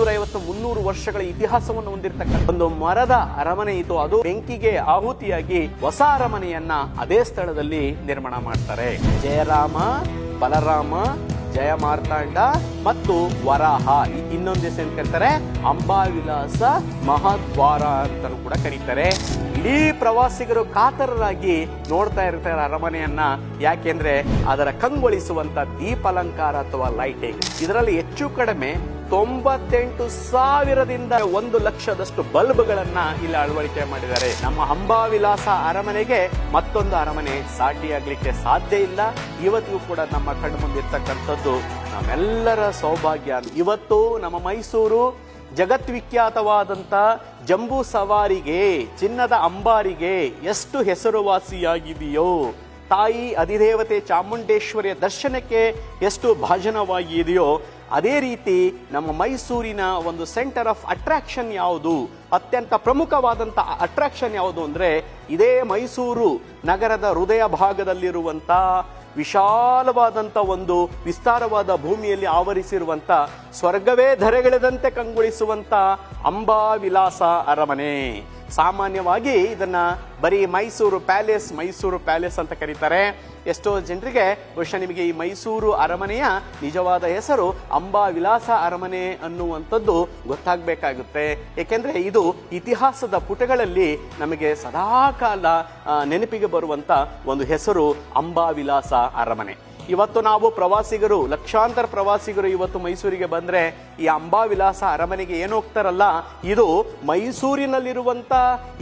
250-300 ವರ್ಷಗಳ ಇತಿಹಾಸವನ್ನು ಹೊಂದಿರತಕ್ಕಂಥ ಒಂದು ಮರದ ಅರಮನೆ ಇತ್ತು. ಅದು ಬೆಂಕಿಗೆ ಆಹುತಿಯಾಗಿ ಹೊಸ ಅರಮನೆಯನ್ನ ಅದೇ ಸ್ಥಳದಲ್ಲಿ ನಿರ್ಮಾಣ ಮಾಡ್ತಾರೆ. ಜಯರಾಮ, ಬಲರಾಮ, ಜಯ ಮಾರ್ತಾಂಡ ಮತ್ತು ವರಾಹ, ಇನ್ನೊಂದು ಹೆಸರು ಕರೀತಾರೆ ಅಂಬಾವಿಲಾಸ ಮಹಾದ್ವಾರ ಅಂತಲೂ ಕೂಡ ಕರೀತಾರೆ. ಇಡೀ ಪ್ರವಾಸಿಗರು ಕಾತರರಾಗಿ ನೋಡ್ತಾ ಇರ್ತಾರೆ ಅರಮನೆಯನ್ನ. ಯಾಕೆಂದ್ರೆ ಅದರ ಕಂಗೊಳಿಸುವಂತ ದೀಪಾಲಂಕಾರ ಅಥವಾ ಲೈಟಿಂಗ್, ಇದರಲ್ಲಿ ಹೆಚ್ಚು ಕಡಿಮೆ 98,000ದಿಂದ 1,00,000ದಷ್ಟು ಬಲ್ಬ್ಗಳನ್ನ ಇಲ್ಲಿ ಅಳವಡಿಕೆ ಮಾಡಿದ್ದಾರೆ. ನಮ್ಮ ಅಂಬಾವಿಲಾಸ ಅರಮನೆಗೆ ಮತ್ತೊಂದು ಅರಮನೆ ಸಾಟಿಯಾಗ್ಲಿಕ್ಕೆ ಸಾಧ್ಯ ಇಲ್ಲ. ಇವತ್ತಿಗೂ ಕೂಡ ನಮ್ಮ ಕಣ್ಣು ಮುಂದಿರ್ತಕ್ಕಂಥದ್ದು ನಮ್ಮೆಲ್ಲರ ಸೌಭಾಗ್ಯ. ಇವತ್ತು ನಮ್ಮ ಮೈಸೂರು ಜಗದ್ವಿಖ್ಯಾತವಾದಂಥ ಜಂಬೂ ಸವಾರಿಗೆ, ಚಿನ್ನದ ಅಂಬಾರಿಗೆ ಎಷ್ಟು ಹೆಸರುವಾಸಿಯಾಗಿದೆಯೋ, ತಾಯಿ ಅಧಿದೇವತೆ ಚಾಮುಂಡೇಶ್ವರಿಯ ದರ್ಶನಕ್ಕೆ ಎಷ್ಟು ಭಾಜನವಾಗಿದೆಯೋ, ಅದೇ ರೀತಿ ನಮ್ಮ ಮೈಸೂರಿನ ಒಂದು ಸೆಂಟರ್ ಆಫ್ ಅಟ್ರಾಕ್ಷನ್ ಯಾವುದು, ಅತ್ಯಂತ ಪ್ರಮುಖವಾದಂಥ ಅಟ್ರಾಕ್ಷನ್ ಯಾವುದು ಅಂದರೆ ಇದೇ ಮೈಸೂರು ನಗರದ ಹೃದಯ ಭಾಗದಲ್ಲಿರುವಂಥ ವಿಶಾಲವಾದಂಥ ಒಂದು ವಿಸ್ತಾರವಾದ ಭೂಮಿಯಲ್ಲಿ ಆವರಿಸಿರುವಂಥ ಸ್ವರ್ಗವೇ ಧರೆಗಿಳಿದಂತೆ ಕಂಗೊಳಿಸುವಂಥ ಅಂಬಾವಿಲಾಸ ಅರಮನೆ. ಸಾಮಾನ್ಯವಾಗಿ ಇದನ್ನ ಬರೀ ಮೈಸೂರು ಪ್ಯಾಲೇಸ್ ಅಂತ ಕರೀತಾರೆ. ಎಷ್ಟೋ ಜನರಿಗೆ ಬಹುಶಃ ನಿಮಗೆ ಈ ಮೈಸೂರು ಅರಮನೆಯ ನಿಜವಾದ ಹೆಸರು ಅಂಬಾವಿಲಾಸ ಅರಮನೆ ಅನ್ನುವಂಥದ್ದು ಗೊತ್ತಾಗಬೇಕಾಗುತ್ತೆ. ಏಕೆಂದರೆ ಇದು ಇತಿಹಾಸದ ಪುಟಗಳಲ್ಲಿ ನಮಗೆ ಸದಾಕಾಲ ನೆನಪಿಗೆ ಬರುವಂಥ ಒಂದು ಹೆಸರು ಅಂಬಾವಿಲಾಸ ಅರಮನೆ. ಇವತ್ತು ನಾವು ಪ್ರವಾಸಿಗರು, ಲಕ್ಷಾಂತರ ಪ್ರವಾಸಿಗರು ಇವತ್ತು ಮೈಸೂರಿಗೆ ಬಂದರೆ ಈ ಅಂಬಾವಿಲಾಸ ಅರಮನೆಗೆ ಏನು ಹೋಗ್ತಾರಲ್ಲ, ಇದು ಮೈಸೂರಿನಲ್ಲಿರುವಂಥ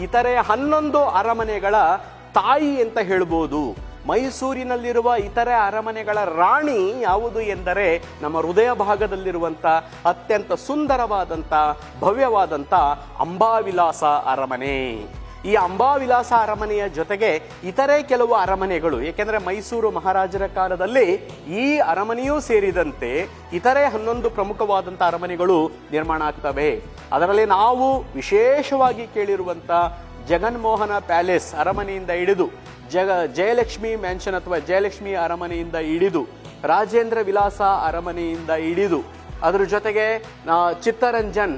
ಇತರೆ 11 ಅರಮನೆಗಳ ತಾಯಿ ಅಂತ ಹೇಳ್ಬೋದು. ಮೈಸೂರಿನಲ್ಲಿರುವ ಇತರೆ ಅರಮನೆಗಳ ರಾಣಿ ಯಾವುದು ಎಂದರೆ ನಮ್ಮ ಹೃದಯ ಭಾಗದಲ್ಲಿರುವಂಥ ಅತ್ಯಂತ ಸುಂದರವಾದಂಥ ಭವ್ಯವಾದಂಥ ಅಂಬಾವಿಲಾಸ ಅರಮನೆ. ಈ ಅಂಬಾವಿಲಾಸ ಅರಮನೆಯ ಜೊತೆಗೆ ಇತರೆ ಕೆಲವು ಅರಮನೆಗಳು, ಏಕೆಂದರೆ ಮೈಸೂರು ಮಹಾರಾಜರ ಕಾಲದಲ್ಲಿ ಈ ಅರಮನೆಯೂ ಸೇರಿದಂತೆ ಇತರೆ 11 ಪ್ರಮುಖವಾದಂಥ ಅರಮನೆಗಳು ನಿರ್ಮಾಣ ಆಗ್ತವೆ. ಅದರಲ್ಲಿ ನಾವು ವಿಶೇಷವಾಗಿ ಕೇಳಿರುವಂಥ ಜಗನ್ಮೋಹನ ಪ್ಯಾಲೇಸ್ ಅರಮನೆಯಿಂದ ಹಿಡಿದು ಜಯಲಕ್ಷ್ಮಿ ಮ್ಯಾನ್ಷನ್ ಅಥವಾ ಜಯಲಕ್ಷ್ಮಿ ಅರಮನೆಯಿಂದ ಹಿಡಿದು ರಾಜೇಂದ್ರ ವಿಲಾಸ ಅರಮನೆಯಿಂದ ಹಿಡಿದು ಅದರ ಜೊತೆಗೆ ಚಿತ್ತರಂಜನ್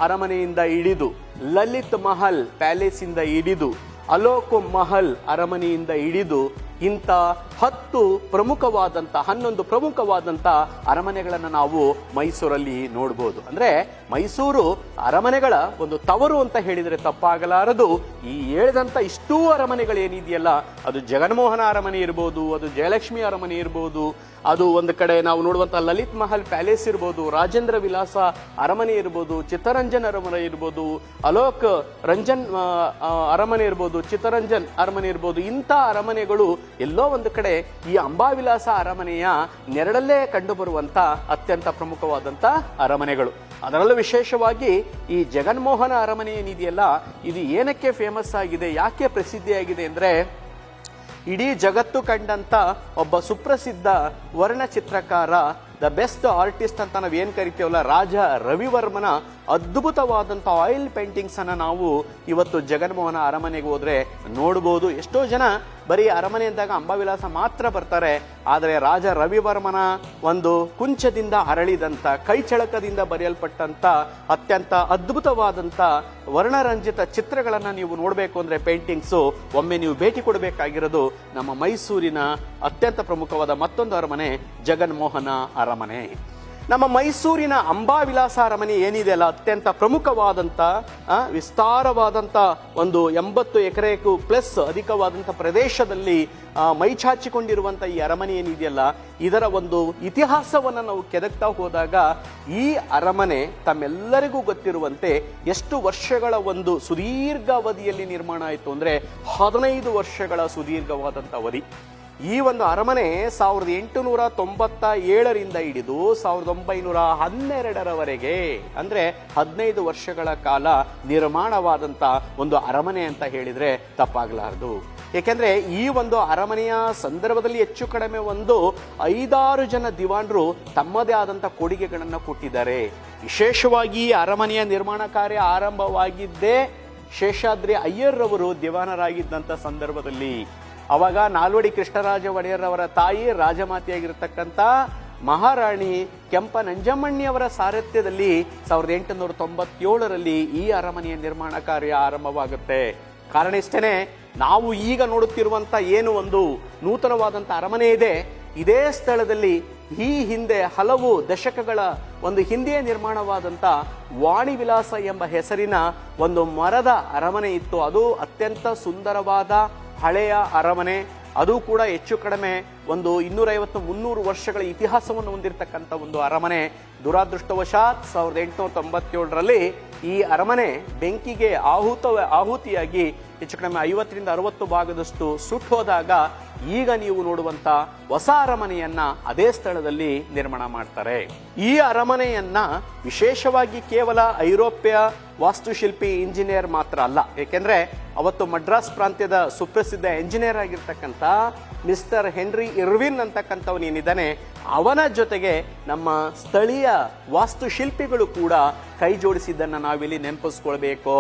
ಅರಮನೆಯಿಂದ ಹಿಡಿದು ಲಲಿತ್ ಮಹಲ್ ಪ್ಯಾಲೇಸಿಂದ ಹಿಡಿದು ಅಲೋಕ್ ಮಹಲ್ ಅರಮನೆಯಿಂದ ಹಿಡಿದು ಇಂಥ 11 ಪ್ರಮುಖವಾದಂಥ ಅರಮನೆಗಳನ್ನು ನಾವು ಮೈಸೂರಲ್ಲಿ ನೋಡ್ಬೋದು. ಅಂದರೆ ಮೈಸೂರು ಅರಮನೆಗಳ ಒಂದು ತವರು ಅಂತ ಹೇಳಿದರೆ ತಪ್ಪಾಗಲಾರದು. ಈ ಹೇಳಿದಂಥ ಇಷ್ಟೂ ಅರಮನೆಗಳೇನಿದೆಯಲ್ಲ, ಅದು ಜಗನ್ಮೋಹನ ಅರಮನೆ ಇರ್ಬೋದು, ಅದು ಜಯಲಕ್ಷ್ಮಿ ಅರಮನೆ ಇರ್ಬೋದು, ಅದು ಒಂದು ಕಡೆ ನಾವು ನೋಡುವಂಥ ಲಲಿತ್ ಮಹಲ್ ಪ್ಯಾಲೇಸ್ ಇರ್ಬೋದು, ರಾಜೇಂದ್ರ ವಿಲಾಸ ಅರಮನೆ ಇರ್ಬೋದು, ಚಿತ್ತರಂಜನ್ ಅರಮನೆ ಇರ್ಬೋದು, ಅಲೋಕ್ ರಂಜನ್ ಅರಮನೆ ಇರ್ಬೋದು, ಚಿತ್ತರಂಜನ್ ಅರಮನೆ ಇರ್ಬೋದು. ಇಂಥ ಅರಮನೆಗಳು ಎಲ್ಲೋ ಒಂದು ಕಡೆ ಈ ಅಂಬಾವಿಲಾಸ ಅರಮನೆಯ ನೆರಳಲ್ಲೇ ಕಂಡುಬರುವಂಥ ಅತ್ಯಂತ ಪ್ರಮುಖವಾದಂಥ ಅರಮನೆಗಳು. ಅದರಲ್ಲೂ ವಿಶೇಷವಾಗಿ ಈ ಜಗನ್ಮೋಹನ ಅರಮನೆ ಏನಿದೆಯಲ್ಲ, ಇದು ಏನಕ್ಕೆ ಫೇಮಸ್ ಆಗಿದೆ, ಯಾಕೆ ಪ್ರಸಿದ್ಧಿಯಾಗಿದೆ ಅಂದರೆ ಇಡೀ ಜಗತ್ತು ಕಂಡಂಥ ಒಬ್ಬ ಸುಪ್ರಸಿದ್ಧ ವರ್ಣಚಿತ್ರಕಾರ, ದ ಬೆಸ್ಟ್ ಆರ್ಟಿಸ್ಟ್ ಅಂತ ನಾವೇನು ಕರಿತೀವಲ್ಲ, ರಾಜ ರವಿವರ್ಮನ ಅದ್ಭುತವಾದಂಥ ಆಯಿಲ್ ಪೇಂಟಿಂಗ್ಸನ್ನು ನಾವು ಇವತ್ತು ಜಗನ್ಮೋಹನ ಅರಮನೆಗೆ ಹೋದರೆ ನೋಡ್ಬೋದು. ಎಷ್ಟೋ ಜನ ಬರೀ ಅರಮನೆ ಅಂದಾಗ ಅಂಬಾವಿಲಾಸ ಮಾತ್ರ ಬರ್ತಾರೆ, ಆದರೆ ರಾಜ ರವಿವರ್ಮನ ಒಂದು ಕುಂಚದಿಂದ ಅರಳಿದಂಥ, ಕೈಚಳಕದಿಂದ ಬರೆಯಲ್ಪಟ್ಟಂಥ ಅತ್ಯಂತ ಅದ್ಭುತವಾದಂಥ ವರ್ಣರಂಜಿತ ಚಿತ್ರಗಳನ್ನು ನೀವು ನೋಡಬೇಕು ಅಂದರೆ ಪೇಂಟಿಂಗ್ಸು, ಒಮ್ಮೆ ನೀವು ಭೇಟಿ ಕೊಡಬೇಕಾಗಿರೋದು ನಮ್ಮ ಮೈಸೂರಿನ ಅತ್ಯಂತ ಪ್ರಮುಖವಾದ ಮತ್ತೊಂದು ಅರಮನೆ, ಜಗನ್ಮೋಹನ ಅರಮನೆ. ನಮ್ಮ ಮೈಸೂರಿನ ಅಂಬಾವಿಲಾಸ ಅರಮನೆ ಏನಿದೆ ಅಲ್ಲ, ಅತ್ಯಂತ ಪ್ರಮುಖವಾದಂಥ ವಿಸ್ತಾರವಾದಂಥ ಒಂದು 80 ಎಕರೆಗೂ ಪ್ಲಸ್ ಅಧಿಕವಾದಂಥ ಪ್ರದೇಶದಲ್ಲಿ ಮೈಚಾಚಿಕೊಂಡಿರುವಂಥ ಈ ಅರಮನೆ ಏನಿದೆಯಲ್ಲ, ಇದರ ಒಂದು ಇತಿಹಾಸವನ್ನು ನಾವು ಕೆದಕ್ತಾ ಹೋದಾಗ ಈ ಅರಮನೆ ತಮ್ಮೆಲ್ಲರಿಗೂ ಗೊತ್ತಿರುವಂತೆ ಎಷ್ಟು ವರ್ಷಗಳ ಒಂದು ಸುದೀರ್ಘ ಅವಧಿಯಲ್ಲಿ ನಿರ್ಮಾಣ ಆಯಿತು ಅಂದರೆ 15 ವರ್ಷಗಳ ಸುದೀರ್ಘವಾದಂಥ ಅವಧಿ. ಈ ಒಂದು ಅರಮನೆ 1897ರಿಂದ ಹಿಡಿದು 1912ರವರೆಗೆ ಅಂದರೆ 15 ವರ್ಷಗಳ ಕಾಲ ನಿರ್ಮಾಣವಾದಂಥ ಒಂದು ಅರಮನೆ ಅಂತ ಹೇಳಿದರೆ ತಪ್ಪಾಗಲಾರದು. ಏಕೆಂದರೆ ಈ ಒಂದು ಅರಮನೆಯ ಸಂದರ್ಭದಲ್ಲಿ ಹೆಚ್ಚು ಕಡಿಮೆ ಒಂದು 5-6 ಜನ ದಿವಾನರು ತಮ್ಮದೇ ಆದಂಥ ಕೊಡುಗೆಗಳನ್ನು ಕೊಟ್ಟಿದ್ದಾರೆ. ವಿಶೇಷವಾಗಿ ಅರಮನೆಯ ನಿರ್ಮಾಣ ಕಾರ್ಯ ಆರಂಭವಾಗಿದ್ದೇ ಶೇಷಾದ್ರಿ ಅಯ್ಯರ್ರವರು ದಿವಾನರಾಗಿದ್ದಂಥ ಸಂದರ್ಭದಲ್ಲಿ. ಅವಾಗ ನಾಲ್ವಡಿ ಕೃಷ್ಣರಾಜ ಒಡೆಯರ್ ಅವರ ತಾಯಿ ರಾಜಮಾತೆಯಾಗಿರ್ತಕ್ಕಂಥ ಮಹಾರಾಣಿ ಕೆಂಪನಂಜಮ್ಮಣ್ಣಿಯವರ ಸಾರಥ್ಯದಲ್ಲಿ 1897ರಲ್ಲಿ ಈ ಅರಮನೆಯ ನಿರ್ಮಾಣ ಕಾರ್ಯ ಆರಂಭವಾಗುತ್ತೆ. ಕಾರಣ ಇಷ್ಟೇನೆ, ನಾವು ಈಗ ನೋಡುತ್ತಿರುವಂತ ಏನು ಒಂದು ನೂತನವಾದಂಥ ಅರಮನೆ ಇದೆ, ಇದೇ ಸ್ಥಳದಲ್ಲಿ ಈ ಹಿಂದೆ ಹಲವು ದಶಕಗಳ ಒಂದು ಹಿಂದೆಯೇ ನಿರ್ಮಾಣವಾದಂಥ ವಾಣಿ ವಿಲಾಸ ಎಂಬ ಹೆಸರಿನ ಒಂದು ಮರದ ಅರಮನೆ ಇತ್ತು. ಅದು ಅತ್ಯಂತ ಸುಂದರವಾದ ಹಳೆಯ ಅರಮನೆ. ಅದು ಕೂಡ ಹೆಚ್ಚು ಕಡಿಮೆ ಒಂದು 250-300 ವರ್ಷಗಳ ಇತಿಹಾಸವನ್ನು ಹೊಂದಿರತಕ್ಕಂಥ ಒಂದು ಅರಮನೆ. ದುರಾದೃಷ್ಟವಶಾತ್ 1897ರಲ್ಲಿ ಈ ಅರಮನೆ ಬೆಂಕಿಗೆ ಆಹುತಿಯಾಗಿ ಹೆಚ್ಚು ಕಡಿಮೆ 50-60 ಭಾಗದಷ್ಟು ಸುಟ್ಟು ಹೋದಾಗ ಈಗ ನೀವು ನೋಡುವಂತ ಹೊಸ ಅರಮನೆಯನ್ನ ಅದೇ ಸ್ಥಳದಲ್ಲಿ ನಿರ್ಮಾಣ ಮಾಡ್ತಾರೆ. ಈ ಅರಮನೆಯನ್ನ ವಿಶೇಷವಾಗಿ ಕೇವಲ ಐರೋಪ್ಯ ವಾಸ್ತುಶಿಲ್ಪಿ ಇಂಜಿನಿಯರ್ ಮಾತ್ರ ಅಲ್ಲ, ಏಕೆಂದ್ರೆ ಅವತ್ತು ಮಡ್ರಾಸ್ ಪ್ರಾಂತ್ಯದ ಸುಪ್ರಸಿದ್ಧ ಇಂಜಿನಿಯರ್ ಆಗಿರ್ತಕ್ಕಂಥ ಮಿಸ್ಟರ್ ಹೆನ್ರಿ ಇರ್ವಿನ್ ಅಂತಕ್ಕಂಥವನೇನಿದ್ದಾನೆ, ಅವನ ಜೊತೆಗೆ ನಮ್ಮ ಸ್ಥಳೀಯ ವಾಸ್ತುಶಿಲ್ಪಿಗಳು ಕೂಡ ಕೈ ಜೋಡಿಸಿದ್ದನ್ನು ನಾವಿಲ್ಲಿ ನೆನಪಿಸ್ಕೊಳ್ಬೇಕು.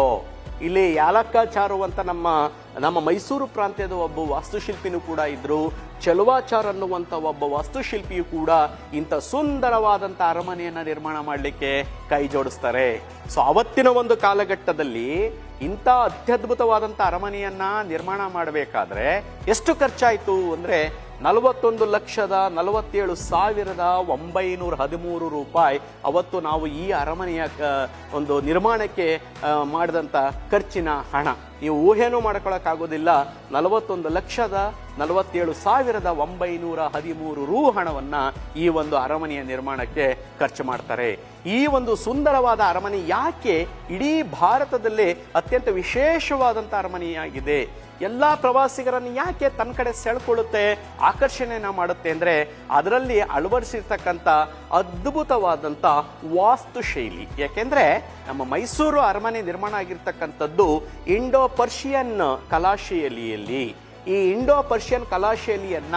ಇಲ್ಲಿ ಯಾಲಕ್ಕಾಚಾರು ಅಂತ ನಮ್ಮ ಮೈಸೂರು ಪ್ರಾಂತ್ಯದ ಒಬ್ಬ ವಾಸ್ತುಶಿಲ್ಪಿನೂ ಕೂಡ ಇದ್ರು. ಚಲುವಾಚಾರ್ ಅನ್ನುವಂಥ ಒಬ್ಬ ವಾಸ್ತುಶಿಲ್ಪಿಯು ಕೂಡ ಇಂಥ ಸುಂದರವಾದಂಥ ಅರಮನೆಯನ್ನ ನಿರ್ಮಾಣ ಮಾಡಲಿಕ್ಕೆ ಕೈ ಜೋಡಿಸ್ತಾರೆ. ಸೊ ಅವತ್ತಿನ ಒಂದು ಕಾಲಘಟ್ಟದಲ್ಲಿ ಇಂಥ ಅತ್ಯದ್ಭುತವಾದಂಥ ಅರಮನೆಯನ್ನ ನಿರ್ಮಾಣ ಮಾಡಬೇಕಾದ್ರೆ ಎಷ್ಟು ಖರ್ಚಾಯಿತು ಅಂದ್ರೆ 41,47,913 ರೂಪಾಯಿ ಅವತ್ತು ನಾವು ಈ ಅರಮನೆಯ ಒಂದು ನಿರ್ಮಾಣಕ್ಕೆ ಮಾಡಿದಂಥ ಖರ್ಚಿನ ಹಣ. ನೀವು ಊಹೆನೂ ಮಾಡ್ಕೊಳ್ಳೋಕ್ಕಾಗೋದಿಲ್ಲ. 41,47,913 ಹಣವನ್ನ ಈ ಒಂದು ಅರಮನೆಯ ನಿರ್ಮಾಣಕ್ಕೆ ಖರ್ಚು ಮಾಡ್ತಾರೆ. ಈ ಒಂದು ಸುಂದರವಾದ ಅರಮನೆ ಯಾಕೆ ಇಡೀ ಭಾರತದಲ್ಲೇ ಅತ್ಯಂತ ವಿಶೇಷವಾದಂಥ ಅರಮನೆಯಾಗಿದೆ, ಎಲ್ಲಾ ಪ್ರವಾಸಿಗರನ್ನು ಯಾಕೆ ತನ್ನ ಕಡೆ ಸೆಳ್ಕೊಳ್ಳುತ್ತೆ, ಆಕರ್ಷಣೆಯನ್ನ ಮಾಡುತ್ತೆ ಅಂದ್ರೆ ಅದರಲ್ಲಿ ಅಳವಡಿಸಿರ್ತಕ್ಕಂಥ ಅದ್ಭುತವಾದಂಥ ವಾಸ್ತುಶೈಲಿ. ಯಾಕೆಂದ್ರೆ ನಮ್ಮ ಮೈಸೂರು ಅರಮನೆ ನಿರ್ಮಾಣ ಆಗಿರ್ತಕ್ಕಂಥದ್ದು ಇಂಡೋ ಪರ್ಷಿಯನ್ ಕಲಾಶೈಲಿಯಲ್ಲಿ. ಈ ಇಂಡೋ ಪರ್ಷಿಯನ್ ಕಲಾಶೈಲಿಯನ್ನ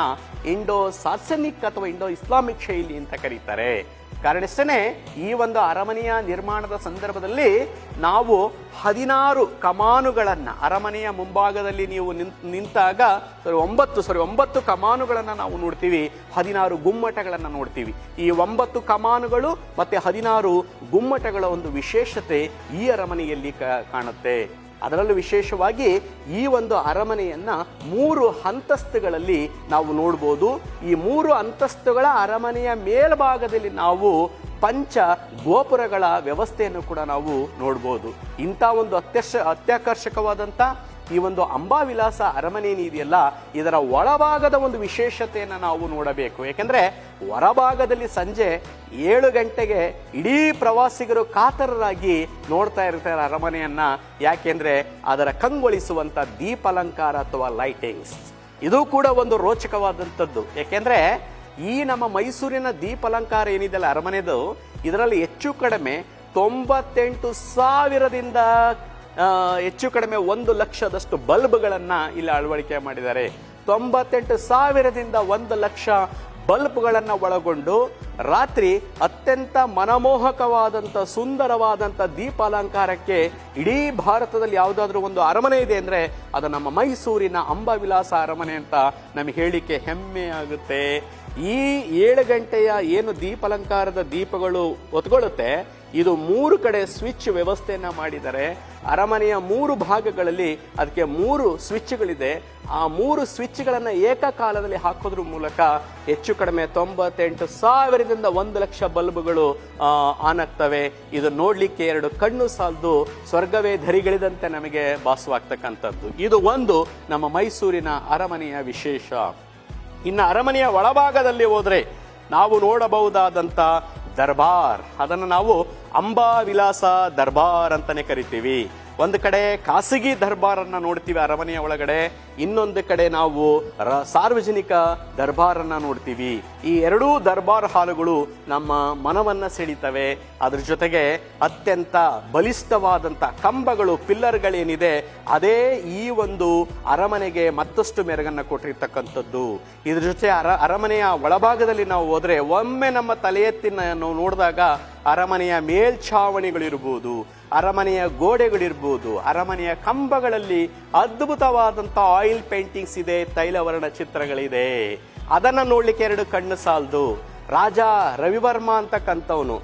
ಇಂಡೋ ಸಾರ್ಸನಿಕ್ ಅಥವಾ ಇಂಡೋ ಇಸ್ಲಾಮಿಕ್ ಶೈಲಿ ಅಂತ ಕರೀತಾರೆ. ಕಾರಣಸ್ಥನೇ ಈ ಒಂದು ಅರಮನೆಯ ನಿರ್ಮಾಣದ ಸಂದರ್ಭದಲ್ಲಿ ನಾವು 16 ಕಮಾನುಗಳನ್ನ ಅರಮನೆಯ ಮುಂಭಾಗದಲ್ಲಿ ನೀವು ನಿಂತಾಗ 9 ಕಮಾನುಗಳನ್ನ ನಾವು ನೋಡ್ತೀವಿ, 16 ಗುಮ್ಮಟಗಳನ್ನ ನೋಡ್ತೀವಿ. ಈ 9 ಕಮಾನುಗಳು ಮತ್ತೆ 16 ಗುಮ್ಮಟಗಳ ಒಂದು ವಿಶೇಷತೆ ಈ ಅರಮನೆಯಲ್ಲಿ ಕಾಣುತ್ತೆ. ಅದರಲ್ಲೂ ವಿಶೇಷವಾಗಿ ಈ ಒಂದು ಅರಮನೆಯನ್ನ 3 ಅಂತಸ್ತುಗಳಲ್ಲಿ ನಾವು ನೋಡ್ಬೋದು. ಈ 3 ಅಂತಸ್ತುಗಳ ಅರಮನೆಯ ಮೇಲ್ಭಾಗದಲ್ಲಿ ನಾವು ಪಂಚ ಗೋಪುರಗಳ ವ್ಯವಸ್ಥೆಯನ್ನು ಕೂಡ ನಾವು ನೋಡ್ಬೋದು. ಇಂಥ ಒಂದು ಅತ್ಯಾಕರ್ಷಕವಾದಂಥ ಈ ಒಂದು ಅಂಬಾವಿಲಾಸ ಅರಮನೆ ಏನಿದೆಯಲ್ಲ, ಇದರ ಒಳಭಾಗದ ಒಂದು ವಿಶೇಷತೆಯನ್ನು ನಾವು ನೋಡಬೇಕು. ಯಾಕೆಂದ್ರೆ ಹೊರಭಾಗದಲ್ಲಿ ಸಂಜೆ 7 ಗಂಟೆಗೆ ಇಡೀ ಪ್ರವಾಸಿಗರು ಕಾತರರಾಗಿ ನೋಡ್ತಾ ಇರ್ತಾರೆ ಅರಮನೆಯನ್ನ. ಯಾಕೆಂದ್ರೆ ಅದರ ಕಂಗೊಳಿಸುವಂತ ದೀಪಾಲಂಕಾರ ಅಥವಾ ಲೈಟಿಂಗ್ಸ್ ಇದು ಕೂಡ ಒಂದು ರೋಚಕವಾದಂಥದ್ದು. ಯಾಕೆಂದ್ರೆ ಈ ನಮ್ಮ ಮೈಸೂರಿನ ದೀಪಾಲಂಕಾರ ಏನಿದೆಯಲ್ಲ ಅರಮನೆದು, ಇದರಲ್ಲಿ ಹೆಚ್ಚು ಕಡಿಮೆ 98,000ದಿಂದ ಹೆಚ್ಚು ಕಡಿಮೆ 1 ಲಕ್ಷದಷ್ಟು ಬಲ್ಬ್ಗಳನ್ನ ಇಲ್ಲಿ ಅಳವಡಿಕೆ ಮಾಡಿದ್ದಾರೆ. 98,000ದಿಂದ 1 ಲಕ್ಷ ಬಲ್ಬ್ಗಳನ್ನು ಒಳಗೊಂಡು ರಾತ್ರಿ ಅತ್ಯಂತ ಮನಮೋಹಕವಾದಂಥ ಸುಂದರವಾದಂಥ ದೀಪಾಲಂಕಾರಕ್ಕೆ ಇಡೀ ಭಾರತದಲ್ಲಿ ಯಾವುದಾದ್ರೂ ಒಂದು ಅರಮನೆ ಇದೆ ಅಂದರೆ ಅದು ನಮ್ಮ ಮೈಸೂರಿನ ಅಂಬಾವಿಲಾಸ ಅರಮನೆ ಅಂತ ನಮಗೆ ಹೇಳಲಿಕ್ಕೆ ಹೆಮ್ಮೆ ಆಗುತ್ತೆ. ಈ 7 ಗಂಟೆಯ ಏನು ದೀಪಾಲಂಕಾರದ ದೀಪಗಳು ಹೊತ್ಕೊಳ್ಳುತ್ತೆ, ಇದು 3 ಕಡೆ ಸ್ವಿಚ್ ವ್ಯವಸ್ಥೆಯನ್ನ ಮಾಡಿದ್ದಾರೆ. ಅರಮನೆಯ 3 ಭಾಗಗಳಲ್ಲಿ ಅದಕ್ಕೆ 3 ಸ್ವಿಚ್ಗಳಿದೆ. ಆ 3 ಸ್ವಿಚ್ಗಳನ್ನು ಏಕಕಾಲದಲ್ಲಿ ಹಾಕೋದ್ರ ಮೂಲಕ ಹೆಚ್ಚು ಕಡಿಮೆ 98,000ದಿಂದ 1 ಲಕ್ಷ ಬಲ್ಬ್ಗಳು ಆನ್ ಆಗ್ತವೆ. ಇದು ನೋಡ್ಲಿಕ್ಕೆ 2 ಕಣ್ಣು ಸಾಲದು, ಸ್ವರ್ಗವೇ ಧರಿಗಳಿದಂತೆ ನಮಗೆ ಭಾಸವಾಗ್ತಕ್ಕಂಥದ್ದು. ಇದು ಒಂದು ನಮ್ಮ ಮೈಸೂರಿನ ಅರಮನೆಯ ವಿಶೇಷ. ಇನ್ನು ಅರಮನೆಯ ಒಳಭಾಗದಲ್ಲಿ ಹೋದ್ರೆ ನಾವು ನೋಡಬಹುದಾದಂಥ ದರ್ಬಾರ್, ಅದನ್ನು ನಾವು ಅಂಬಾವಿಲಾಸ ದರ್ಬಾರ್ ಅಂತಾನೆ ಕರಿತೀವಿ. ಒಂದು ಕಡೆ ಖಾಸಗಿ ದರ್ಬಾರನ್ನ ನೋಡ್ತೀವಿ ಅರಮನೆಯ ಒಳಗಡೆ, ಇನ್ನೊಂದು ಕಡೆ ನಾವು ಸಾರ್ವಜನಿಕ ದರ್ಬಾರನ್ನ ನೋಡ್ತೀವಿ. ಈ 2 ದರ್ಬಾರ್ ಹಾಲುಗಳು ನಮ್ಮ ಮನವನ್ನ ಸೆಳೀತವೆ. ಅದ್ರ ಜೊತೆಗೆ ಅತ್ಯಂತ ಬಲಿಷ್ಠವಾದಂಥ ಕಂಬಗಳು, ಪಿಲ್ಲರ್ಗಳೇನಿದೆ, ಅದೇ ಈ ಒಂದು ಅರಮನೆಗೆ ಮತ್ತಷ್ಟು ಮೆರುಗನ್ನ ಕೊಟ್ಟಿರ್ತಕ್ಕಂಥದ್ದು. ಇದ್ರ ಜೊತೆ ಅರಮನೆಯ ಒಳಭಾಗದಲ್ಲಿ ನಾವು ಹೋದ್ರೆ ಒಮ್ಮೆ ನಮ್ಮ ತಲೆ ಎತ್ತಿ ನಾವು ನೋಡಿದಾಗ ಅರಮನೆಯ ಮೇಲ್ಛಾವಣಿಗಳಿರ್ಬೋದು, ಅರಮನೆಯ ಗೋಡೆಗಳಿರ್ಬೋದು, ಅರಮನೆಯ ಕಂಬಗಳಲ್ಲಿ ಅದ್ಭುತವಾದಂಥ ಆಯಿಲ್ ಪೇಂಟಿಂಗ್ಸ್ ಇದೆ, ತೈಲವರ್ಣ ಚಿತ್ರಗಳಿದೆ. ಅದನ್ನ ನೋಡ್ಲಿಕ್ಕೆ 2 ಕಣ್ಣು ಸಾಲದು. ರಾಜ ರವಿವರ್ಮ ಅಂತಕ್ಕಂಥವನು,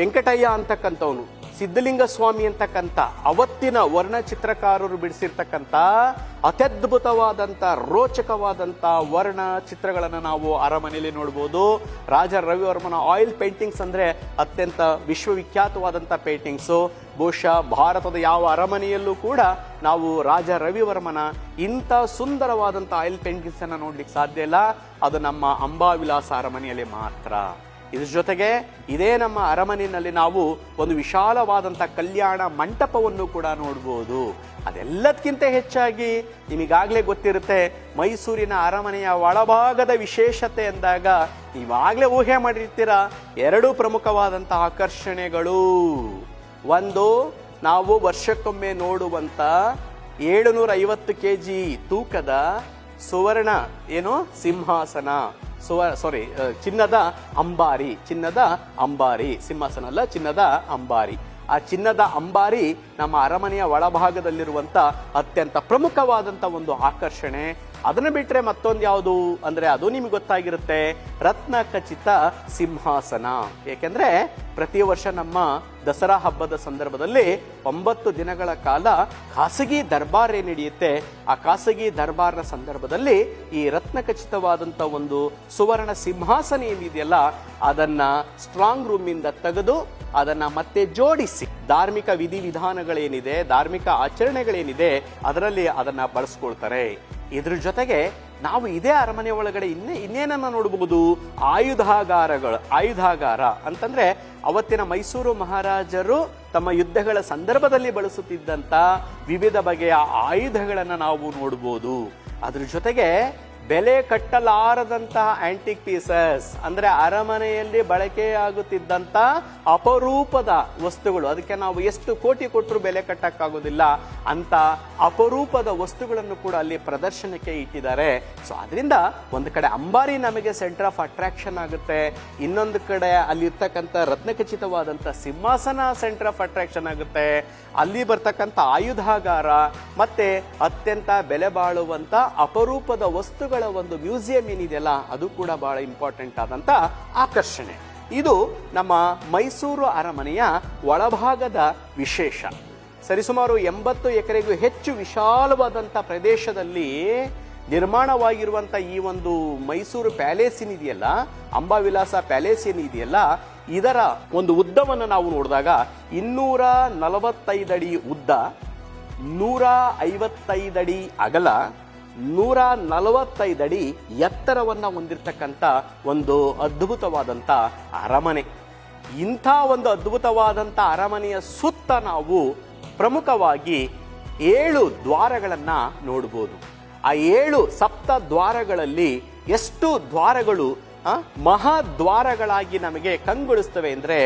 ವೆಂಕಟಯ್ಯ ಅಂತಕ್ಕಂಥವನು, ಸಿದ್ಧಲಿಂಗ ಸ್ವಾಮಿ ಅಂತಕ್ಕಂಥ ಅವತ್ತಿನ ವರ್ಣಚಿತ್ರಕಾರರು ಬಿಡಿಸಿರ್ತಕ್ಕಂಥ ಅತ್ಯದ್ಭುತವಾದಂಥ ರೋಚಕವಾದಂಥ ವರ್ಣ ಚಿತ್ರಗಳನ್ನು ನಾವು ಅರಮನೆಯಲ್ಲಿ ನೋಡ್ಬೋದು. ರಾಜ ರವಿವರ್ಮನ ಆಯಿಲ್ ಪೇಂಟಿಂಗ್ಸ್ ಅಂದರೆ ಅತ್ಯಂತ ವಿಶ್ವವಿಖ್ಯಾತವಾದಂಥ ಪೇಂಟಿಂಗ್ಸು. ಬಹುಶಃ ಭಾರತದ ಯಾವ ಅರಮನೆಯಲ್ಲೂ ಕೂಡ ನಾವು ರಾಜ ರವಿವರ್ಮನ ಇಂಥ ಸುಂದರವಾದಂಥ ಆಯಿಲ್ ಪೇಂಟಿಂಗ್ಸನ್ನು ನೋಡ್ಲಿಕ್ಕೆ ಸಾಧ್ಯ ಇಲ್ಲ. ಅದು ನಮ್ಮ ಅಂಬಾವಿಲಾಸ ಅರಮನೆಯಲ್ಲಿ ಮಾತ್ರ. ಇದ್ರ ಜೊತೆಗೆ ಇದೇ ನಮ್ಮ ಅರಮನೆಯಲ್ಲಿ ನಾವು ಒಂದು ವಿಶಾಲವಾದಂಥ ಕಲ್ಯಾಣ ಮಂಟಪವನ್ನು ಕೂಡ ನೋಡ್ಬೋದು. ಅದೆಲ್ಲದಕ್ಕಿಂತ ಹೆಚ್ಚಾಗಿ ನಿಮಗಾಗಲೇ ಗೊತ್ತಿರುತ್ತೆ, ಮೈಸೂರಿನ ಅರಮನೆಯ ಒಳಭಾಗದ ವಿಶೇಷತೆ ಎಂದಾಗ ನೀವಾಗಲೇ ಊಹೆ ಮಾಡಿರ್ತೀರ. ಎರಡು ಪ್ರಮುಖವಾದಂಥ ಆಕರ್ಷಣೆಗಳು. ಒಂದು, ನಾವು ವರ್ಷಕ್ಕೊಮ್ಮೆ ನೋಡುವಂಥ 750 kg ತೂಕದ ಸುವರ್ಣ ಸಿಂಹಾಸನ, ಚಿನ್ನದ ಅಂಬಾರಿ, ಸಿಂಹಾಸನ ಅಲ್ಲ, ಚಿನ್ನದ ಅಂಬಾರಿ. ಆ ಚಿನ್ನದ ಅಂಬಾರಿ ನಮ್ಮ ಅರಮನೆಯ ಒಳಭಾಗದಲ್ಲಿರುವಂಥ ಅತ್ಯಂತ ಪ್ರಮುಖವಾದಂಥ ಒಂದು ಆಕರ್ಷಣೆ. ಅದನ್ನು ಬಿಟ್ಟರೆ ಮತ್ತೊಂದು ಯಾವುದು ಅಂದರೆ ಅದು ನಿಮಗೆ ಗೊತ್ತಾಗಿರುತ್ತೆ, ರತ್ನ ಖಚಿತ ಸಿಂಹಾಸನ. ಏಕೆಂದರೆ ಪ್ರತಿ ವರ್ಷ ನಮ್ಮ ದಸರಾ ಹಬ್ಬದ ಸಂದರ್ಭದಲ್ಲಿ 9 ದಿನಗಳ ಕಾಲ ಖಾಸಗಿ ದರ್ಬಾರ್ ನಡೆಯುತ್ತೆ. ಆ ಖಾಸಗಿ ದರ್ಬಾರ್ನ ಸಂದರ್ಭದಲ್ಲಿ ಈ ರತ್ನ ಖಚಿತವಾದಂಥ ಒಂದು ಸುವರ್ಣ ಸಿಂಹಾಸನ ಏನಿದೆಯಲ್ಲ ಅದನ್ನ ಸ್ಟ್ರಾಂಗ್ ರೂಮಿಂದ ತೆಗೆದು ಅದನ್ನ ಮತ್ತೆ ಜೋಡಿಸಿ ಧಾರ್ಮಿಕ ವಿಧಿವಿಧಾನಗಳೇನಿದೆ, ಧಾರ್ಮಿಕ ಆಚರಣೆಗಳೇನಿದೆ ಅದರಲ್ಲಿ ಅದನ್ನ ಬಳಸ್ಕೊಳ್ತಾರೆ. ಇದ್ರ ಜೊತೆಗೆ ನಾವು ಇದೇ ಅರಮನೆ ಒಳಗಡೆ ಇನ್ನೇನನ್ನ ನೋಡಬಹುದು, ಆಯುಧಾಗಾರ ಅಂತಂದ್ರೆ ಅವತ್ತಿನ ಮೈಸೂರು ಮಹಾರಾಜರು ತಮ್ಮ ಯುದ್ಧಗಳ ಸಂದರ್ಭದಲ್ಲಿ ಬಳಸುತ್ತಿದ್ದಂಥ ವಿವಿಧ ಬಗೆಯ ಆಯುಧಗಳನ್ನು ನಾವು ನೋಡ್ಬೋದು. ಅದ್ರ ಜೊತೆಗೆ ಬೆಲೆ ಕಟ್ಟಲಾರದಂತಹ ಆಂಟಿಕ್ ಪೀಸಸ್ ಅಂದ್ರೆ ಅರಮನೆಯಲ್ಲಿ ಬಳಕೆಯಾಗುತ್ತಿದ್ದಂಥ ಅಪರೂಪದ ವಸ್ತುಗಳು, ಅದಕ್ಕೆ ನಾವು ಎಷ್ಟು ಕೋಟಿ ಕೊಟ್ಟರು ಬೆಲೆ ಕಟ್ಟಕ್ಕಾಗೋದಿಲ್ಲ ಅಂತ ಅಪರೂಪದ ವಸ್ತುಗಳನ್ನು ಕೂಡ ಅಲ್ಲಿ ಪ್ರದರ್ಶನಕ್ಕೆ ಇಟ್ಟಿದ್ದಾರೆ. ಸೊ ಅದರಿಂದ ಒಂದು ಕಡೆ ಅಂಬಾರಿ ನಮಗೆ ಸೆಂಟರ್ ಆಫ್ ಅಟ್ರಾಕ್ಷನ್ ಆಗುತ್ತೆ, ಇನ್ನೊಂದು ಕಡೆ ಅಲ್ಲಿರ್ತಕ್ಕಂಥ ರತ್ನಖಚಿತವಾದಂಥ ಸಿಂಹಾಸನ ಸೆಂಟರ್ ಆಫ್ ಅಟ್ರಾಕ್ಷನ್ ಆಗುತ್ತೆ, ಅಲ್ಲಿ ಬರ್ತಕ್ಕಂಥ ಆಯುಧಾಗಾರ ಮತ್ತೆ ಅತ್ಯಂತ ಬೆಲೆ ಬಾಳುವಂತ ಅಪರೂಪದ ವಸ್ತುಗಳ ಒಂದು ಮ್ಯೂಸಿಯಂ ಏನಿದೆಯಲ್ಲ ಅದು ಕೂಡ ಬಹಳ ಇಂಪಾರ್ಟೆಂಟ್ ಆದಂತ ಆಕರ್ಷಣೆ. ಇದು ನಮ್ಮ ಮೈಸೂರು ಅರಮನೆಯ ಒಳಭಾಗದ ವಿಶೇಷ. ಸರಿಸುಮಾರು 80 ಎಕರೆಗೂ ಹೆಚ್ಚು ವಿಶಾಲವಾದಂಥ ಪ್ರದೇಶದಲ್ಲಿ ನಿರ್ಮಾಣವಾಗಿರುವಂಥ ಈ ಒಂದು ಮೈಸೂರು ಪ್ಯಾಲೇಸ್ ಏನಿದೆಯಲ್ಲ, ಅಂಬಾವಿಲಾಸ ಪ್ಯಾಲೇಸ್ ಏನಿದೆಯಲ್ಲ, ಇದರ ಒಂದು ಉದ್ದವನ್ನು ನಾವು ನೋಡಿದಾಗ 245 ಅಡಿ ಉದ್ದ, 155 ಅಡಿ ಅಗಲ, 145 ಅಡಿ ಎತ್ತರವನ್ನು ಹೊಂದಿರತಕ್ಕಂಥ ಒಂದು ಅದ್ಭುತವಾದಂಥ ಅರಮನೆ. ಇಂಥ ಒಂದು ಅದ್ಭುತವಾದಂಥ ಅರಮನೆಯ ಸುತ್ತ ನಾವು ಪ್ರಮುಖವಾಗಿ 7 ದ್ವಾರಗಳನ್ನು ನೋಡ್ಬೋದು. ಆ 7 ಸಪ್ತ ದ್ವಾರಗಳಲ್ಲಿ ಎಷ್ಟು ದ್ವಾರಗಳು ಮಹಾದ್ವಾರಗಳಾಗಿ ನಮಗೆ ಕಂಗೊಳಿಸ್ತವೆ ಅಂದರೆ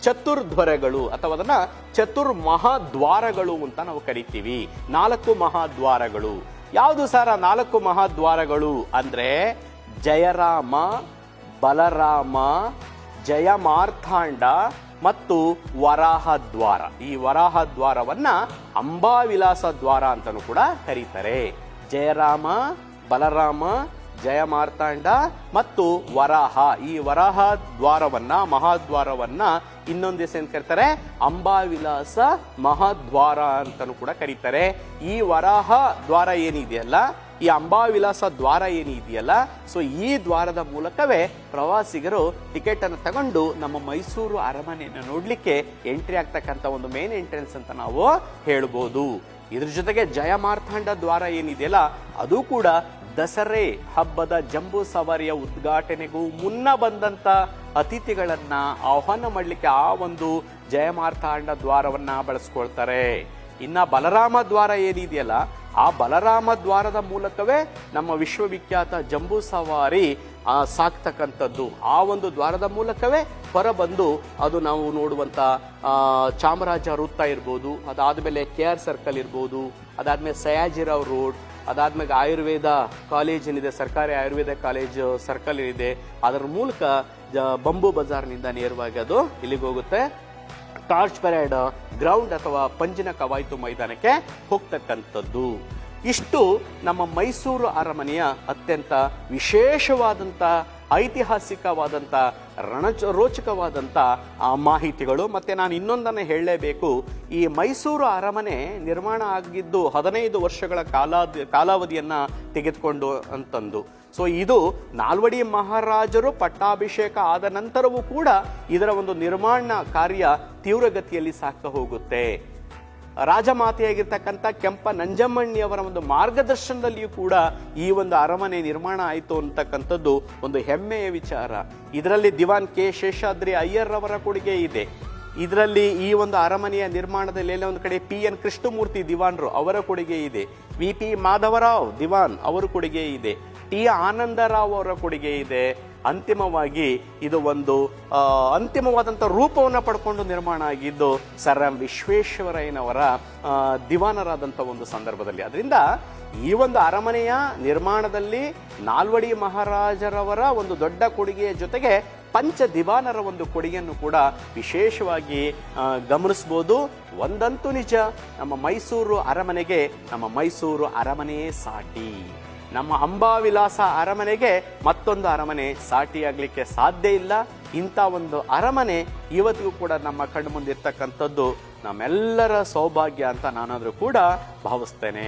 ಚತುರ್ಧ್ವರಗಳು, ಅಥವಾ ಅದನ್ನ ಚತುರ್ಮಹಾದ್ವಾರಗಳು ಅಂತ ನಾವು ಕರಿತೀವಿ. 4 ಮಹಾದ್ವಾರಗಳು. ಯಾವುದು ಸರ 4 ಮಹಾದ್ವಾರಗಳು ಅಂದ್ರೆ ಜಯರಾಮ, ಬಲರಾಮ, ಜಯಮಾರ್ಥಾಂಡ ಮತ್ತು ವರಾಹ ದ್ವಾರ. ಈ ವರಾಹ ದ್ವಾರವನ್ನ ಅಂಬಾವಿಲಾಸ ದ್ವಾರ ಅಂತಲೂ ಕೂಡ ಕರೀತಾರೆ. ಜಯರಾಮ, ಬಲರಾಮ, ಜಯಮಾರ್ತಾಂಡ ಮತ್ತು ವರಾಹ, ಈ ವರಾಹ ದ್ವಾರವನ್ನ ಮಹಾದ್ವಾರವನ್ನ ಇನ್ನೊಂದು ಹೆಸರು ಕರೀತಾರೆ ಅಂಬಾವಿಲಾಸ ಮಹಾದ್ವಾರ ಅಂತಲೂ ಕೂಡ ಕರೀತಾರೆ. ಈ ವರಾಹ ದ್ವಾರ ಏನಿದೆಯಲ್ಲ, ಈ ಅಂಬಾವಿಲಾಸ ದ್ವಾರ ಏನಿದೆಯಲ್ಲ, ಸೊ ಈ ದ್ವಾರದ ಮೂಲಕವೇ ಪ್ರವಾಸಿಗರು ಟಿಕೆಟ್ ಅನ್ನು ತಗೊಂಡು ನಮ್ಮ ಮೈಸೂರು ಅರಮನೆಯನ್ನು ನೋಡ್ಲಿಕ್ಕೆ ಎಂಟ್ರಿ ಆಗ್ತಕ್ಕಂಥ ಒಂದು ಮೇನ್ ಎಂಟ್ರೆನ್ಸ್ ಅಂತ ನಾವು ಹೇಳ್ಬೋದು. ಇದ್ರ ಜೊತೆಗೆ ಜಯಮಾರ್ಥಾಂಡ ದ್ವಾರ ಏನಿದೆಯಲ್ಲ ಅದು ಕೂಡ ದಸರೆ ಹಬ್ಬದ ಜಂಬೂ ಸವಾರಿಯ ಉದ್ಘಾಟನೆಗೂ ಮುನ್ನ ಬಂದಂತ ಅತಿಥಿಗಳನ್ನ ಆಹ್ವಾನ ಮಾಡಲಿಕ್ಕೆ ಆ ಒಂದು ಜಯಮಾರ್ಥಾಂಡ ದ್ವಾರವನ್ನ ಬಳಸ್ಕೊಳ್ತಾರೆ. ಇನ್ನ ಬಲರಾಮ ದ್ವಾರ ಏನಿದೆಯಲ್ಲ, ಆ ಬಲರಾಮ ದ್ವಾರದ ಮೂಲಕವೇ ನಮ್ಮ ವಿಶ್ವವಿಖ್ಯಾತ ಜಂಬೂ ಸವಾರಿ ಸಾಕ್ತಕ್ಕಂಥದ್ದು. ಆ ಒಂದು ದ್ವಾರದ ಮೂಲಕವೇ ಹೊರಬಂದು ಅದು ನಾವು ನೋಡುವಂಥ ಚಾಮರಾಜ ವೃತ್ತ ಇರ್ಬೋದು, ಅದಾದಮೇಲೆ KR ಸರ್ಕಲ್ ಇರ್ಬೋದು, ಅದಾದಮೇಲೆ ಸಯಾಜಿರಾವ್ ರೋಡ್, ಅದಾದ್ಮೇಲೆ ಆಯುರ್ವೇದ ಕಾಲೇಜ್ ಏನಿದೆ, ಸರ್ಕಾರಿ ಆಯುರ್ವೇದ ಕಾಲೇಜ್ ಸರ್ಕಲ್ ಏನಿದೆ, ಅದರ ಮೂಲಕ ಬಂಬು ಬಜಾರ್ನಿಂದ ನೇರವಾಗಿ ಅದು ಇಲ್ಲಿಗೆ ಹೋಗುತ್ತೆ, ಟಾರ್ಚ್ ಪರೇಡ್ ಗ್ರೌಂಡ್ ಅಥವಾ ಪಂಜಿನ ಕವಾಯತು ಮೈದಾನಕ್ಕೆ ಹೋಗ್ತಕ್ಕಂಥದ್ದು. ಇಷ್ಟು ನಮ್ಮ ಮೈಸೂರು ಅರಮನೆಯ ಅತ್ಯಂತ ವಿಶೇಷವಾದಂಥ ಐತಿಹಾಸಿಕವಾದಂಥ ರೋಚಕವಾದಂಥ ಮಾಹಿತಿಗಳು. ಮತ್ತು ನಾನು ಇನ್ನೊಂದನ್ನು ಹೇಳಲೇಬೇಕು, ಈ ಮೈಸೂರು ಅರಮನೆ ನಿರ್ಮಾಣ ಆಗಿದ್ದು 15 ವರ್ಷಗಳ ಕಾಲಾವಧಿಯನ್ನು ತೆಗೆದುಕೊಂಡು ಅಂತಂದು. ಸೊ ಇದು ನಾಲ್ವಡಿ ಮಹಾರಾಜರು ಪಟ್ಟಾಭಿಷೇಕ ಆದ ನಂತರವೂ ಕೂಡ ಇದರ ಒಂದು ನಿರ್ಮಾಣ ಕಾರ್ಯ ತೀವ್ರಗತಿಯಲ್ಲಿ ಸಾಗ್ತಾ ಹೋಗುತ್ತೆ. ರಾಜಮಾತೆಯಾಗಿರ್ತಕ್ಕಂಥ ಕೆಂಪ ನಂಜಮ್ಮಣ್ಣಿಯವರ ಒಂದು ಮಾರ್ಗದರ್ಶನದಲ್ಲಿಯೂ ಕೂಡ ಈ ಒಂದು ಅರಮನೆ ನಿರ್ಮಾಣ ಆಯಿತು ಅಂತಕ್ಕಂಥದ್ದು ಒಂದು ಹೆಮ್ಮೆಯ ವಿಚಾರ. ಇದರಲ್ಲಿ ದಿವಾನ್ ಕೆ ಶೇಷಾದ್ರಿ ಅಯ್ಯರ್ ಅವರ ಕೊಡುಗೆ ಇದೆ. ಇದರಲ್ಲಿ ಈ ಒಂದು ಅರಮನೆಯ ನಿರ್ಮಾಣದಲ್ಲಿ ಎಲ್ಲ ಒಂದು ಕಡೆ PN ಕೃಷ್ಣಮೂರ್ತಿ ದಿವಾನ್ರು ಅವರ ಕೊಡುಗೆ ಇದೆ, VP ಮಾಧವರಾವ್ ದಿವಾನ್ ಅವರ ಕೊಡುಗೆ ಇದೆ, T ಆನಂದರಾವ್ ಅವರ ಕೊಡುಗೆ ಇದೆ. ಅಂತಿಮವಾಗಿ ಇದು ಒಂದು ಅಂತಿಮವಾದಂಥ ರೂಪವನ್ನು ಪಡ್ಕೊಂಡು ನಿರ್ಮಾಣ ಆಗಿದ್ದು ಸರ್ ಎಂ ವಿಶ್ವೇಶ್ವರಯ್ಯನವರ ದಿವಾನರಾದಂಥ ಒಂದು ಸಂದರ್ಭದಲ್ಲಿ. ಅದರಿಂದ ಈ ಒಂದು ಅರಮನೆಯ ನಿರ್ಮಾಣದಲ್ಲಿ ನಾಲ್ವಡಿ ಮಹಾರಾಜರವರ ಒಂದು ದೊಡ್ಡ ಕೊಡುಗೆಯ ಜೊತೆಗೆ ಪಂಚ ದಿವಾನರ ಒಂದು ಕೊಡುಗೆಯನ್ನು ಕೂಡ ವಿಶೇಷವಾಗಿ ಗಮನಿಸ್ಬೋದು. ಒಂದಂತೂ ನಿಜ, ನಮ್ಮ ಮೈಸೂರು ಅರಮನೆಗೆ ನಮ್ಮ ಮೈಸೂರು ಅರಮನೆಯೇ ಸಾಟಿ. ನಮ್ಮ ಅಂಬಾವಿಲಾಸ ಅರಮನೆಗೆ ಮತ್ತೊಂದು ಅರಮನೆ ಸಾಟಿಯಾಗಲಿಕ್ಕೆ ಸಾಧ್ಯ ಇಲ್ಲ. ಇಂಥ ಒಂದು ಅರಮನೆ ಇವತ್ತಿಗೂ ಕೂಡ ನಮ್ಮ ಕಣ್ಣು ಮುಂದಿರ್ತಕ್ಕಂಥದ್ದು ನಮ್ಮೆಲ್ಲರ ಸೌಭಾಗ್ಯ ಅಂತ ನಾನಾದರೂ ಕೂಡ ಭಾವಿಸ್ತೇನೆ.